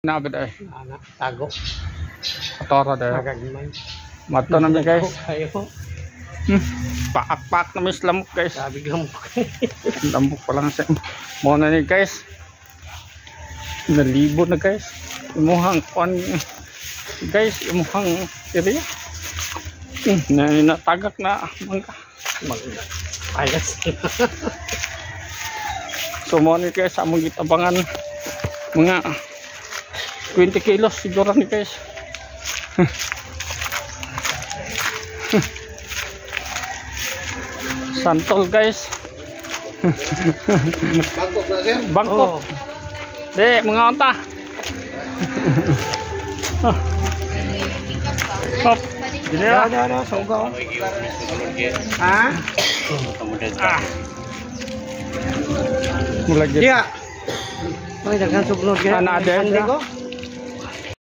Nabi dahil. Anak, tago. Katora dahil. Magagimay. Mato namin guys. Kayo. Paak-paak namin sa lamok guys. Sabi lamok. Lamok pa lang siya. Muna ni guys. Nalibo na guys. Imuhang kuan guys. Imuhang area. Natagak na mangga. Ayos. So muna ni guys. Among gitabangan mga 20 kilos siguro ni guys. Santol guys. Bangkok na sir? Bangkok. Di, mga onta. Hop. Dili na. Ada, saugaw. Ha? Mulai Dia. May daghan sublod kaya. Ana ada. Andi ko.